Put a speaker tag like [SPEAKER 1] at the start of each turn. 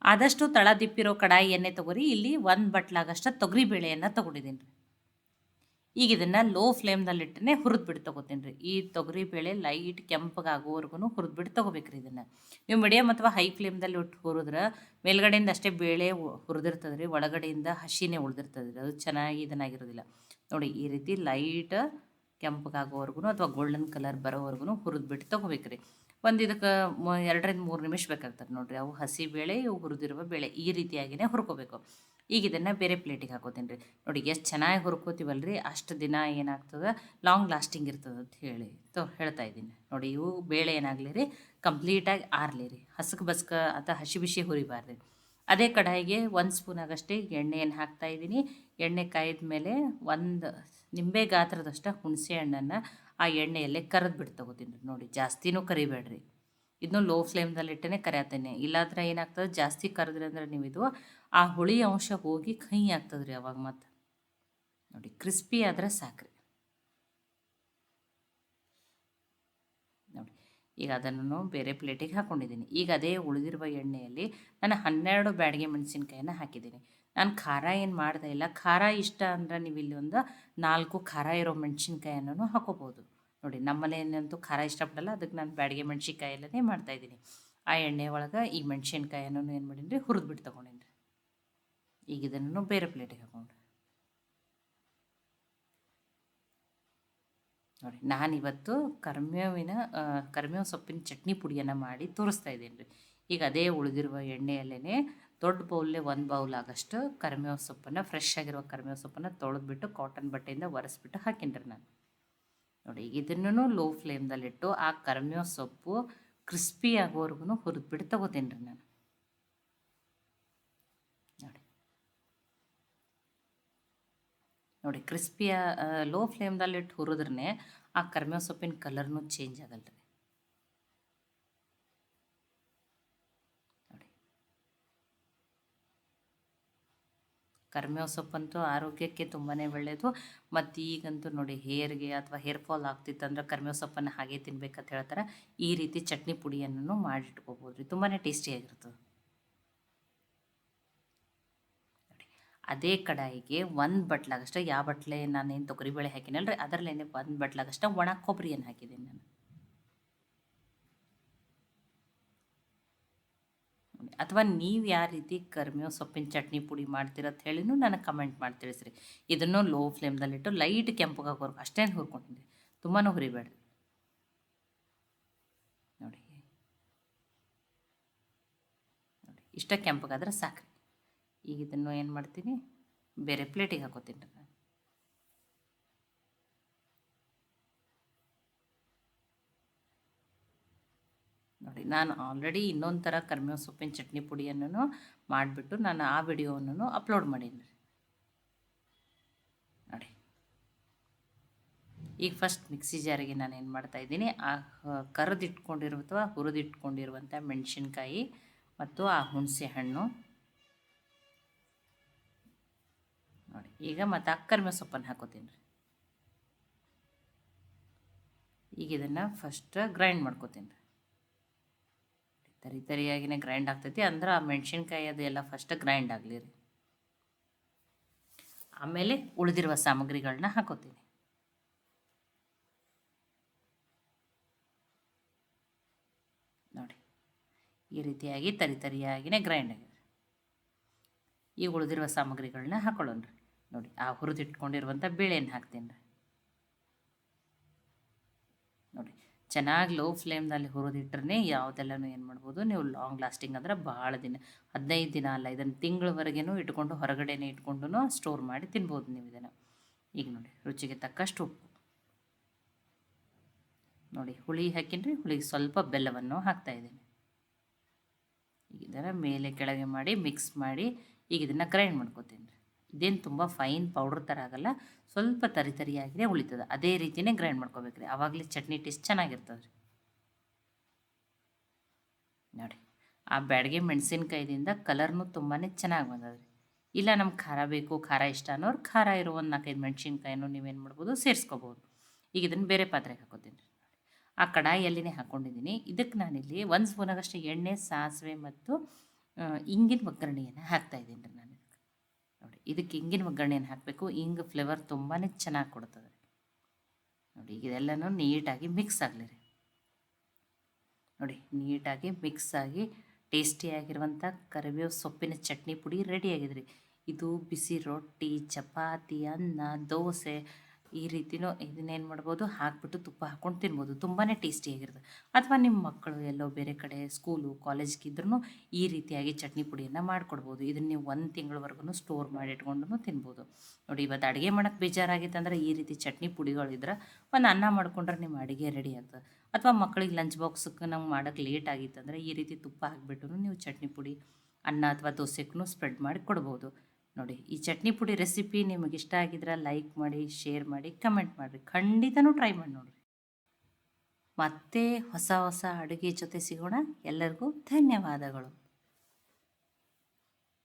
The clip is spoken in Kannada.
[SPEAKER 1] ಆದಷ್ಟು ತಳ ದಿಪ್ಪಿರೋ ಕಡಾಯಿ ಎಣ್ಣೆ ತೊಗೊರಿ. ಇಲ್ಲಿ 1 ಬಟ್ಲಾಗಷ್ಟು ತೊಗರಿಬೇಳೆಯನ್ನು ತೊಗೊಂಡಿದ್ದೀನಿ ರೀ. ಈಗ ಇದನ್ನು ಲೋ ಫ್ಲೇಮ್ನಲ್ಲಿಟ್ಟೇ ಹುರಿದ್ಬಿಟ್ಟು ತೊಗೋತೀನಿ ರೀ. ಈ ತೊಗರಿಬೇಳೆ ಲೈಟ್ ಕೆಂಪಗಾಗೋವರೆಗೂ ಹುರಿದ್ಬಿಟ್ಟು ತೊಗೋಬೇಕ್ರಿ ಇದನ್ನು. ನೀವು ಮೀಡಿಯಮ್ ಅಥವಾ ಹೈ ಫ್ಲೇಮ್ದಲ್ಲಿ ಇಟ್ಟು ಹುರಿದ್ರೆ ಮೇಲ್ಗಡೆಯಿಂದ ಅಷ್ಟೇ ಬೇಳೆ ಹುರಿದಿರ್ತದೆ ರೀ, ಒಳಗಡೆಯಿಂದ ಹಸಿನೇ ಉಳಿದಿರ್ತದೆ ರೀ, ಅದು ಚೆನ್ನಾಗಿ ಇದನ್ನಾಗಿರೋದಿಲ್ಲ. ನೋಡಿ ಈ ರೀತಿ ಲೈಟ್ ಕೆಂಪಗಾಗೋವರೆಗೂ ಅಥವಾ ಗೋಲ್ಡನ್ ಕಲರ್ ಬರೋವರೆಗೂ ಹುರಿದ್ಬಿಟ್ಟು ತೊಗೋಬೇಕ್ರಿ. ಒಂದು ಇದಕ್ಕೆ 2-3 ನಿಮಿಷ ಬೇಕಾಗ್ತದೆ ನೋಡಿರಿ. ಅವು ಹಸಿ ಬೇಳೆ, ಇವು ಹುರಿದಿರುವ ಬೇಳೆ ಈ ರೀತಿಯಾಗಿಯೇ ಹುರ್ಕೋಬೇಕು. ಈಗ ಇದನ್ನು ಬೇರೆ ಪ್ಲೇಟಿಗೆ ಹಾಕೋತೀನಿ ರೀ. ನೋಡಿ ಎಷ್ಟು ಚೆನ್ನಾಗಿ ಹುರ್ಕೋತೀವಲ್ಲ ರೀ, ಅಷ್ಟು ದಿನ ಏನಾಗ್ತದೆ, ಲಾಂಗ್ ಲಾಸ್ಟಿಂಗ್ ಇರ್ತದೆ ಅಂತ ಹೇಳ್ತಾ ಇದ್ದೀನಿ. ನೋಡಿ ಇವು ಬೇಳೆ ಏನಾಗಲಿ ರೀ, ಕಂಪ್ಲೀಟಾಗಿ ಆರಲಿ ರೀ, ಹಸಕ್ ಬಸ್ಕ ಅಥವಾ ಹಸಿ ಬಿಸಿ ಹುರಿಬಾರ್ದು. ಅದೇ ಕಡಾಯಿಗೆ 1 ಸ್ಪೂನ್ ಆಗಷ್ಟೇ ಎಣ್ಣೆಯನ್ನು ಹಾಕ್ತಾಯಿದ್ದೀನಿ. ಎಣ್ಣೆ ಕಾಯ್ದ ಮೇಲೆ 1 ನಿಂಬೆ ಗಾತ್ರದಷ್ಟು ಹುಣಸೆ ಹಣ್ಣನ್ನು ಆ ಎಣ್ಣೆಯಲ್ಲೇ ಕರೆದ್ಬಿಟ್ಟು ತೊಗೋತೀನಿ ರೀ. ನೋಡಿ ಜಾಸ್ತಿನೂ ಕರಿಬೇಡ್ರಿ, ಇದನ್ನು ಲೋ ಫ್ಲೇಮ್ದಲ್ಲಿಟ್ಟೇ ಕರಿಯತ್ತೇನೆ. ಇಲ್ಲಾಂದ್ರೆ ಏನಾಗ್ತದೆ, ಜಾಸ್ತಿ ಕರೆದ್ರಿ ಅಂದರೆ ನೀವು ಇದು ಆ ಹುಳಿ ಅಂಶ ಹೋಗಿ ಕಹಿ ಆಗ್ತದೆ ರೀ ಅವಾಗ. ಮತ್ತೆ ನೋಡಿ ಕ್ರಿಸ್ಪಿ ಆದರೆ ಸಾಕ್ರಿ. ನೋಡಿ ಈಗ ಅದನ್ನು ಬೇರೆ ಪ್ಲೇಟಿಗೆ ಹಾಕ್ಕೊಂಡಿದ್ದೀನಿ. ಈಗ ಅದೇ ಉಳಿದಿರುವ ಎಣ್ಣೆಯಲ್ಲಿ ನಾನು 12 ಬ್ಯಾಡಗೆ ಮೆಣಸಿನ್ಕಾಯನ್ನು ಹಾಕಿದ್ದೀನಿ. ನಾನು ಖಾರ ಏನು ಮಾಡ್ತಾ ಇಲ್ಲ. ಖಾರ ಇಷ್ಟ ಅಂದರೆ ನೀವು ಇಲ್ಲಿ ಒಂದು 4 ಖಾರ ಇರೋ ಮೆಣಸಿನ್ಕಾಯನ್ನು ಹಾಕೋಬೋದು. ನೋಡಿ ನಮ್ಮನೇನಂತೂ ಖಾರ ಇಷ್ಟಪಡಲ್ಲ, ಅದಕ್ಕೆ ನಾನು ಬ್ಯಾಡಗೆ ಮೆಣಸಿನ್ಕಾಯಲ್ಲೇ ಮಾಡ್ತಾಯಿದ್ದೀನಿ. ಆ ಎಣ್ಣೆ ಒಳಗೆ ಈ ಮೆಣಸಿನ್ಕಾಯನ್ನು ಏನು ಮಾಡೀನಿ ರೀ, ಹುರಿದ್ಬಿಟ್ಟು ತೊಗೊಂಡಿನಿ ರೀ. ಈಗ ಇದನ್ನು ಬೇರೆ ಪ್ಲೇಟಿಗೆ ಹಾಕೊಂಡ್ರಿ. ನೋಡಿ ನಾನಿವತ್ತು ಕರಿಬೇವು ಸೊಪ್ಪಿನ ಚಟ್ನಿ ಪುಡಿಯನ್ನು ಮಾಡಿ ತೋರಿಸ್ತಾ ಇದ್ದೀನಿ ರೀ. ಈಗ ಅದೇ ಉಳಿದಿರುವ ಎಣ್ಣೆಯಲ್ಲೇ ದೊಡ್ಡ ಬೌಲೇ 1 ಬೌಲ್ ಆಗಷ್ಟು ಕರಿಬೇವು ಸೊಪ್ಪನ್ನು, ಫ್ರೆಶ್ ಆಗಿರುವ ಕರಿಬೇವು ಸೊಪ್ಪನ್ನು ತೊಳೆದ್ಬಿಟ್ಟು ಕಾಟನ್ ಬಟ್ಟೆಯಿಂದ ಒರೆಸ್ಬಿಟ್ಟು ಹಾಕೀನಿ ರೀ ನಾನು. ನೋಡಿ ಈಗ ಇದನ್ನು ಲೋ ಫ್ಲೇಮ್ದಲ್ಲಿಟ್ಟು ಆ ಕರಿಬೇವು ಸೊಪ್ಪು ಕ್ರಿಸ್ಪಿ ಆಗೋವರೆಗೂ ಹುರಿದ್ಬಿಟ್ಟು ತೊಗೋತೀನಿ ರೀ ನಾನು. ನೋಡಿ ಕ್ರಿಸ್ಪಿಯ ಲೋ ಫ್ಲೇಮ್ದಲ್ಲಿಟ್ಟು ಹುರಿದ್ರೇ ಆ ಕರಿಬೇವು ಸೊಪ್ಪಿನ ಕಲರ್ನೂ ಚೇಂಜ್ ಆಗಲ್ಲ ರೀ. ನೋಡಿ ಕರಿಬೇವು ಸೊಪ್ಪಂತೂ ಆರೋಗ್ಯಕ್ಕೆ ತುಂಬಾ ಒಳ್ಳೆಯದು. ಮತ್ತು ಈಗಂತೂ ನೋಡಿ ಹೇರ್ಗೆ ಅಥವಾ ಹೇರ್ ಫಾಲ್ ಆಗ್ತಿತ್ತಂದ್ರೆ ಕರಿಬೇವು ಸೊಪ್ಪನ್ನು ಹಾಗೆ ತಿನ್ಬೇಕಂತ ಹೇಳ್ತಾರೆ. ಈ ರೀತಿ ಚಟ್ನಿ ಪುಡಿಯನ್ನು ಮಾಡಿಟ್ಕೋಬೋದು ರೀ, ತುಂಬಾ ಟೇಸ್ಟಿಯಾಗಿರ್ತದೆ. ಅದೇ ಕಡಾಯಿಗೆ 1 ಬಟ್ಲಾಗಷ್ಟು, ಯಾವ ಬಟ್ಲೆ ನಾನೇನು ತೊಗರಿಬೇಳೆ ಹಾಕಿನಲ್ಲ ರೀ ಅದರಲ್ಲೇ 1 ಬಟ್ಲಾಗಷ್ಟು ಒಣ ಕೊಬ್ಬರಿಯನ್ನು ಹಾಕಿದ್ದೀನಿ ನಾನು. ಅಥವಾ ನೀವು ಯಾವ ರೀತಿ ಕರಿಬೇವು ಸೊಪ್ಪಿನ ಚಟ್ನಿ ಪುಡಿ ಮಾಡ್ತೀರಂತ ಹೇಳಿನೂ ನನಗೆ ಕಮೆಂಟ್ ಮಾಡಿ ತಿಳಿಸ್ರಿ. ಇದನ್ನು ಲೋ ಫ್ಲೇಮ್ದಲ್ಲಿಟ್ಟು ಲೈಟ್ ಕೆಂಪಗಾಗೋರ್ಗು ಅಷ್ಟೇನು ಹುರ್ಕೊಂಡಿದ್ದೆ, ತುಂಬಾ ಹುರಿಬೇಡ್ರಿ. ನೋಡಿ ನೋಡಿ ಇಷ್ಟ ಕೆಂಪಗಾದ್ರೆ ಸಾಕ್ರಿ. ಈಗ ಇದನ್ನು ಏನು ಮಾಡ್ತೀನಿ, ಬೇರೆ ಪ್ಲೇಟಿಗೆ ಹಾಕೋತೀನಿ ರೀ. ನೋಡಿ ನಾನು ಆಲ್ರೆಡಿ ಇನ್ನೊಂದು ಥರ ಕರಿಬೇವು ಸೊಪ್ಪಿನ ಚಟ್ನಿ ಪುಡಿಯನ್ನು ಮಾಡಿಬಿಟ್ಟು ನಾನು ಆ ವಿಡಿಯೋವನ್ನು ಅಪ್ಲೋಡ್ ಮಾಡೀನಿ ರೀ. ನೋಡಿ ಈಗ ಫಸ್ಟ್ ಮಿಕ್ಸಿ ಜಾರಿಗೆ ನಾನು ಏನು ಮಾಡ್ತಾಯಿದ್ದೀನಿ, ಆ ಕರೆದಿಟ್ಕೊಂಡಿರುವ ಅಥವಾ ಹುರಿದಿಟ್ಕೊಂಡಿರುವಂಥ ಮೆಣಸಿನ್ಕಾಯಿ ಮತ್ತು ಆ ಹುಣಸೆ ಹಣ್ಣು, ನೋಡಿ ಈಗ ಮತ್ತು ಆ ಕರಿಬೇವು ಸೊಪ್ಪನ್ನು ಹಾಕೋತೀನಿ ರೀ. ಈಗ ಇದನ್ನು ಫಸ್ಟ್ ಗ್ರೈಂಡ್ ಮಾಡ್ಕೋತೀನಿ ರೀ. ತರಿಯಾಗಿನೇ ಗ್ರೈಂಡ್ ಆಗ್ತೈತಿ ಅಂದ್ರೆ ಆ ಮೆಣಸಿನ್ಕಾಯಿ ಅದು ಎಲ್ಲ ಫಸ್ಟ್ ಗ್ರೈಂಡ್ ಆಗಲಿ ರೀ. ಆಮೇಲೆ ಉಳಿದಿರುವ ಸಾಮಗ್ರಿಗಳನ್ನ ಹಾಕೋತೀನಿ. ನೋಡಿ ಈ ರೀತಿಯಾಗಿ ತರಿಯಾಗಿನೇ ಗ್ರೈಂಡ್ ಆಗಿದೆ. ಈಗ ಉಳಿದಿರುವ ಸಾಮಗ್ರಿಗಳನ್ನ ಹಾಕೊಳ್ಳೋಣ ರೀ. ನೋಡಿ ಆ ಹುರಿದಿಟ್ಕೊಂಡಿರುವಂಥ ಬೇಳೆಯನ್ನು ಹಾಕ್ತೀನಿ ರೀ. ನೋಡಿ ಚೆನ್ನಾಗಿ ಲೋ ಫ್ಲೇಮ್ನಲ್ಲಿ ಹುರಿದಿಟ್ರೆ ಯಾವುದೆಲ್ಲನೂ ಏನು ಮಾಡ್ಬೋದು, ನೀವು ಲಾಂಗ್ ಲಾಸ್ಟಿಂಗ್ ಅಂದರೆ ಭಾಳ ದಿನ, 15 ದಿನ ಅಲ್ಲ, ಇದನ್ನು ತಿಂಗಳವರೆಗೂ ಇಟ್ಕೊಂಡು ಹೊರಗಡೆನೇ ಇಟ್ಕೊಂಡು ಸ್ಟೋರ್ ಮಾಡಿ ತಿನ್ಬೋದು ನೀವು ಇದನ್ನು. ಈಗ ನೋಡಿ ರುಚಿಗೆ ತಕ್ಕಷ್ಟು ಉಪ್ಪು, ನೋಡಿ ಹುಳಿ ಹಾಕಿನ್ರಿ, ಹುಳಿಗೆ ಸ್ವಲ್ಪ ಬೆಲ್ಲವನ್ನು ಹಾಕ್ತಾಯಿದ್ದೀನಿ. ಈಗ ಇದನ್ನು ಮೇಲೆ ಕೆಳಗೆ ಮಾಡಿ ಮಿಕ್ಸ್ ಮಾಡಿ ಈಗ ಇದನ್ನು ಗ್ರೈಂಡ್ ಮಾಡ್ಕೋತೀನಿ ರೀ. ಇದೇನು ತುಂಬ ಫೈನ್ ಪೌಡ್ರ್ ಥರ ಆಗಲ್ಲ, ಸ್ವಲ್ಪ ತರಿಯಾಗಿಯೇ ಉಳಿತದೆ. ಅದೇ ರೀತಿಯೇ ಗ್ರೈಂಡ್ ಮಾಡ್ಕೋಬೇಕು ರೀ, ಆವಾಗಲೇ ಚಟ್ನಿ ಟೇಸ್ಟ್ ಚೆನ್ನಾಗಿರ್ತದೆ ರೀ. ನೋಡಿ ಆ ಬ್ಯಾಡಗೆ ಮೆಣಸಿನ್ಕಾಯ್ದಿಂದ ಕಲರ್ನೂ ತುಂಬಾ ಚೆನ್ನಾಗಿ ಬಂದದ ರೀ. ಇಲ್ಲ ನಮ್ಗೆ ಖಾರ ಬೇಕು, ಖಾರ ಇಷ್ಟ ಅನ್ನೋರು ಖಾರ ಇರೋ ಒಂದು 4-5 ಮೆಣಸಿನ್ಕಾಯನ್ನು ನೀವೇನು ಮಾಡ್ಬೋದು, ಸೇರಿಸ್ಕೋಬೋದು. ಈಗ ಇದನ್ನು ಬೇರೆ ಪಾತ್ರೆಗೆ ಹಾಕೋತೀನಿ ರೀ. ಆ ಕಡಾಯಿಯಲ್ಲಿನೇ ಹಾಕ್ಕೊಂಡಿದ್ದೀನಿ. ಇದಕ್ಕೆ ನಾನಿಲ್ಲಿ 1 ಸ್ಪೂನಾಗಷ್ಟು ಎಣ್ಣೆ, ಸಾಸಿವೆ ಮತ್ತು ಇಂಗಿನ ಒಗ್ಗರಣೆಯನ್ನು ಹಾಕ್ತಾಯಿದ್ದೀನಿ ರೀ ನಾನು. ನೋಡಿ ಇದಕ್ಕೆ ಇಂಗಿನ ಒಗ್ಗರಣೆಯನ್ನು ಹಾಕಬೇಕು. ಇಂಗು ಫ್ಲೇವರ್ ತುಂಬಾ ಚೆನ್ನಾಗಿ ಕೊಡ್ತದೆ. ನೋಡಿ ಈಗ ಇದೆಲ್ಲನೂ ನೀಟಾಗಿ ಮಿಕ್ಸ್ ಆಗಲಿ ರೀ. ನೋಡಿ ನೀಟಾಗಿ ಮಿಕ್ಸ್ ಆಗಿ ಟೇಸ್ಟಿಯಾಗಿರುವಂಥ ಕರಿಬೇವು ಸೊಪ್ಪಿನ ಚಟ್ನಿ ಪುಡಿ ರೆಡಿಯಾಗಿದೆ ರೀ. ಇದು ಬಿಸಿ ರೊಟ್ಟಿ, ಚಪಾತಿ, ಅನ್ನ, ದೋಸೆ ಈ ರೀತಿನೂ ಇದನ್ನೇನು ಮಾಡ್ಬೋದು, ಹಾಕ್ಬಿಟ್ಟು ತುಪ್ಪ ಹಾಕ್ಕೊಂಡು ತಿನ್ಬೋದು. ತುಂಬಾ ಟೇಸ್ಟಿಯಾಗಿರ್ತದೆ. ಅಥವಾ ನಿಮ್ಮ ಮಕ್ಕಳು ಎಲ್ಲೋ ಬೇರೆ ಕಡೆ ಸ್ಕೂಲು ಕಾಲೇಜ್ಗಿದ್ರೂ ಈ ರೀತಿಯಾಗಿ ಚಟ್ನಿ ಪುಡಿಯನ್ನು ಮಾಡಿಕೊಡ್ಬೋದು. ಇದನ್ನು ನೀವು 1 ತಿಂಗಳವರೆಗೂ ಸ್ಟೋರ್ ಮಾಡಿ ಇಟ್ಕೊಂಡು ತಿನ್ಬೋದು. ನೋಡಿ ಇವತ್ತು ಅಡುಗೆ ಮಾಡೋಕ್ಕೆ ಬೇಜಾರಾಗಿತ್ತು ಅಂದರೆ ಈ ರೀತಿ ಚಟ್ನಿ ಪುಡಿಗಳಿದ್ರೆ ಒಂದು ಅನ್ನ ಮಾಡಿಕೊಂಡ್ರೆ ನಿಮ್ಮ ಅಡುಗೆ ರೆಡಿ ಆಗ್ತದೆ. ಅಥವಾ ಮಕ್ಕಳಿಗೆ ಲಂಚ್ ಬಾಕ್ಸಕ್ಕೆ ನಮ್ಗೆ ಮಾಡೋಕ್ಕೆ ಲೇಟ್ ಆಗಿತ್ತಂದರೆ ಈ ರೀತಿ ತುಪ್ಪ ಹಾಕಿಬಿಟ್ಟು ನೀವು ಚಟ್ನಿ ಪುಡಿ ಅನ್ನ ಅಥವಾ ದೋಸೆಗೂ ಸ್ಪ್ರೆಡ್ ಮಾಡಿ ಕೊಡ್ಬೋದು. ನೋಡಿ ಈ ಚಟ್ನಿ ಪುಡಿ ರೆಸಿಪಿ ನಿಮಗೆ ಇಷ್ಟ ಆಗಿದ್ರೆ ಲೈಕ್ ಮಾಡಿ, ಶೇರ್ ಮಾಡಿ, ಕಮೆಂಟ್ ಮಾಡಿರಿ. ಖಂಡಿತನೂ ಟ್ರೈ ಮಾಡಿ ನೋಡಿರಿ. ಮತ್ತೆ ಹೊಸ ಹೊಸ ಅಡುಗೆ ಜೊತೆ ಸಿಗೋಣ. ಎಲ್ಲರಿಗೂ ಧನ್ಯವಾದಗಳು.